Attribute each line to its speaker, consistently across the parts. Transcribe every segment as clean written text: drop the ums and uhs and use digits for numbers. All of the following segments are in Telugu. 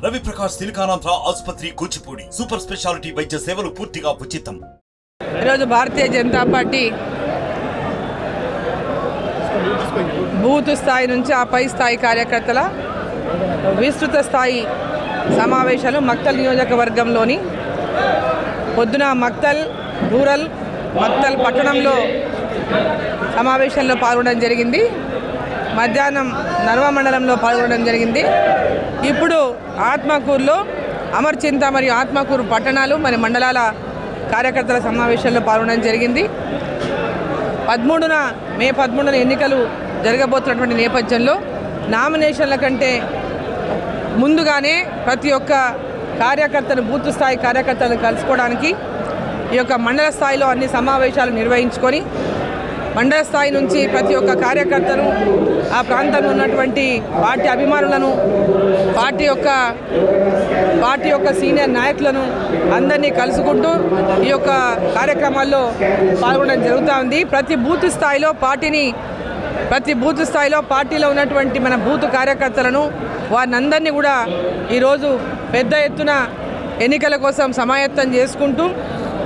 Speaker 1: రవి ప్రకాష్ సిలికానాంధ్ర ఆసుపత్రి కూచిపూడి సూపర్ స్పెషాలిటీ వైద్య సేవలు పూర్తిగా ఉచితం.
Speaker 2: ఈరోజు భారతీయ జనతా పార్టీ బూత్ స్థాయి నుంచి ఆ పై స్థాయి కార్యకర్తల విస్తృత స్థాయి సమావేశాలు మక్తల్ నియోజకవర్గంలోని పొద్దున మక్తల్ రూరల్ మక్తల్ పట్టణంలో సమావేశంలో పాల్గొనడం జరిగింది. మధ్యాహ్నం నర్వ మండలంలో పాల్గొనడం జరిగింది. ఇప్పుడు ఆత్మకూరులో అమర్చింత మరియు ఆత్మకూరు పట్టణాలు మరి మండలాల కార్యకర్తల సమావేశంలో పాల్గొనడం జరిగింది. మే 13న ఎన్నికలు జరగబోతున్నటువంటి నేపథ్యంలో నామినేషన్ల కంటే ముందుగానే ప్రతి ఒక్క కార్యకర్తను బూత్ స్థాయి కార్యకర్తలను కలుసుకోవడానికి ఈ యొక్క మండల స్థాయిలో అన్ని సమావేశాలు నిర్వహించుకొని మండల స్థాయి నుంచి ప్రతి ఒక్క కార్యకర్తను ఆ ప్రాంతంలో ఉన్నటువంటి పార్టీ అభిమానులను పార్టీ యొక్క సీనియర్ నాయకులను అందరినీ కలుసుకుంటూ ఈ యొక్క కార్యక్రమాల్లో పాల్గొనడం జరుగుతూ ఉంది. ప్రతి బూత్ స్థాయిలో పార్టీలో ఉన్నటువంటి మన బూత్ కార్యకర్తలను వారిని అందరినీ కూడా ఈరోజు పెద్ద ఎత్తున ఎన్నికల కోసం సమాయత్తం చేసుకుంటూ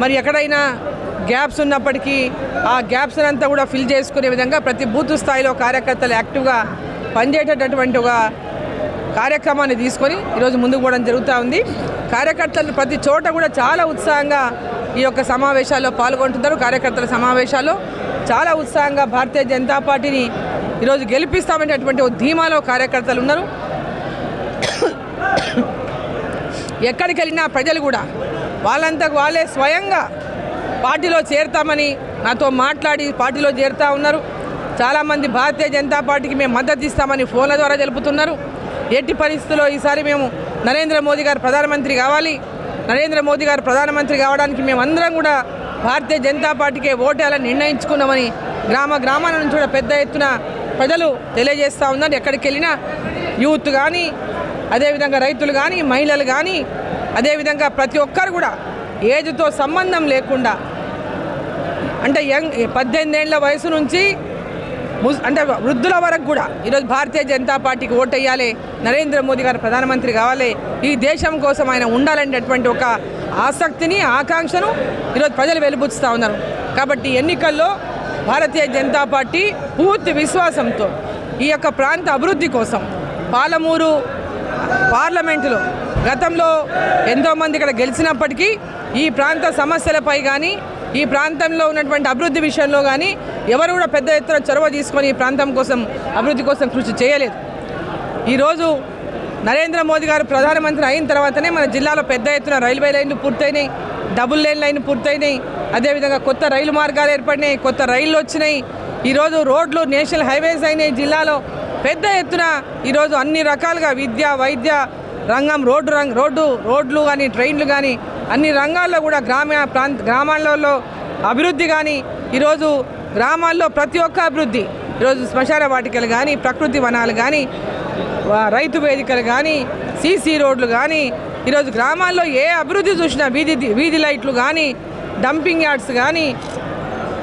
Speaker 2: మరి ఎక్కడైనా గ్యాప్స్ ఉన్నప్పటికీ ఆ గ్యాప్స్ అంతా కూడా ఫిల్ చేసుకునే విధంగా ప్రతి బూత్ స్థాయిలో కార్యకర్తలు యాక్టివ్గా పనిచేసేటటువంటి ఒక కార్యక్రమాన్ని తీసుకొని ఈరోజు ముందుకు పోవడం జరుగుతూ ఉంది. కార్యకర్తలు ప్రతి చోట కూడా చాలా ఉత్సాహంగా ఈ యొక్క సమావేశాల్లో పాల్గొంటున్నారు. కార్యకర్తల సమావేశాల్లో చాలా ఉత్సాహంగా భారతీయ జనతా పార్టీని ఈరోజు గెలిపిస్తామనేటువంటి ఒక ధీమాలో కార్యకర్తలు ఉన్నారు. ఎక్కడికి వెళ్ళినా ప్రజలు కూడా వాళ్ళంతకు వాళ్ళే స్వయంగా పార్టీలో చేరుతామని నాతో మాట్లాడి పార్టీలో చేరుతూ ఉన్నారు. చాలామంది భారతీయ జనతా పార్టీకి మేము మద్దతు ఇస్తామని ఫోన్ల ద్వారా తెలుపుతున్నారు. ఎట్టి పరిస్థితుల్లో ఈసారి మేము నరేంద్ర మోదీ గారు ప్రధానమంత్రి కావాలి, నరేంద్ర మోదీ గారు ప్రధానమంత్రి కావడానికి మేమందరం కూడా భారతీయ జనతా పార్టీకే ఓటేయాలని నిర్ణయించుకున్నామని గ్రామాల నుంచి కూడా పెద్ద ఎత్తున ప్రజలు తెలియజేస్తూ ఉన్నారు. ఎక్కడికి వెళ్ళినా యూత్ కానీ, అదేవిధంగా రైతులు కానీ, మహిళలు కానీ, అదేవిధంగా ప్రతి ఒక్కరు కూడా ఏజ్తో సంబంధం లేకుండా అంటే 18 ఏళ్ల వయసు నుంచి అంటే వృద్ధుల వరకు కూడా ఈరోజు భారతీయ జనతా పార్టీకి ఓటేయాలి, నరేంద్ర మోదీ గారు ప్రధానమంత్రి కావాలి, ఈ దేశం కోసం ఆయన ఉండాలనేటువంటి ఒక ఆసక్తిని, ఆకాంక్షను ఈరోజు ప్రజలు వెలిబుచ్చుతూ ఉన్నారు. కాబట్టి ఎన్నికల్లో భారతీయ జనతా పార్టీ పూర్తి విశ్వాసంతో ఈ యొక్క ప్రాంత అభివృద్ధి కోసం పాలమూరు పార్లమెంటులో గతంలో ఎంతోమంది ఇక్కడ గెలిచినప్పటికీ ఈ ప్రాంత సమస్యలపై కానీ, ఈ ప్రాంతంలో ఉన్నటువంటి అభివృద్ధి విషయంలో కానీ ఎవరు కూడా పెద్ద ఎత్తున చొరవ తీసుకొని ఈ ప్రాంతం కోసం అభివృద్ధి కోసం కృషి చేయలేదు. ఈరోజు నరేంద్ర మోదీ గారు ప్రధానమంత్రి అయిన తర్వాతనే మన జిల్లాలో పెద్ద ఎత్తున రైల్వే లైన్లు పూర్తయినాయి, డబుల్ లేన్ లైన్ పూర్తయినాయి, అదేవిధంగా కొత్త రైలు మార్గాలు ఏర్పడినాయి, కొత్త రైళ్లు వచ్చినాయి. ఈరోజు రోడ్లు నేషనల్ హైవేస్ అయినాయి. జిల్లాలో పెద్ద ఎత్తున ఈరోజు అన్ని రకాలుగా విద్య, వైద్య రంగం, రోడ్లు కానీ, ట్రైన్లు కానీ అన్ని రంగాల్లో కూడా గ్రామాలలో అభివృద్ధి కానీ, ఈరోజు గ్రామాల్లో ప్రతి ఒక్క అభివృద్ధి, ఈరోజు శ్మశాన వాటికలు కానీ, ప్రకృతి వనాలు కానీ, రైతు వేదికలు కానీ, సీసీ రోడ్లు కానీ, ఈరోజు గ్రామాల్లో ఏ అభివృద్ధి చూసినా వీధి లైట్లు కానీ, డంపింగ్ యార్డ్స్ కానీ,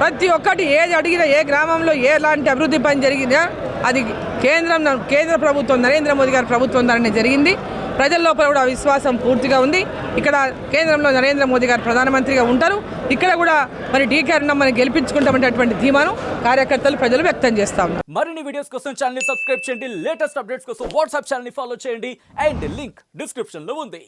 Speaker 2: ప్రతి ఒక్కటి ఏది అడిగినా, ఏ గ్రామంలో ఎలాంటి అభివృద్ధి పని జరిగినా అది కేంద్ర ప్రభుత్వం, నరేంద్ర మోదీ గారి ప్రభుత్వం ద్వారానే జరిగింది. ప్రజల లోపల కూడా విశ్వాసం పూర్తిగా ఉంది. ఇక్కడ కేంద్రంలో నరేంద్ర మోదీ గారు ప్రధానమంత్రిగా ఉంటారు. ఇక్కడ కూడా మరి డీకే మనం గెలిపించుకుంటామనేటువంటి ధీమాను కార్యకర్తలు, ప్రజలు వ్యక్తం చేస్తా ఉన్నారు.
Speaker 3: మరిన్ని వీడియోస్ కోసం ఛానల్ ని సబ్స్క్రైబ్ చేయండి, లేటెస్ట్ అప్డేట్స్ కోసం వాట్సాప్ ఛానల్ ని ఫాలో చేయండి అండ్ లింక్ డిస్క్రిప్షన్ లో ఉంది.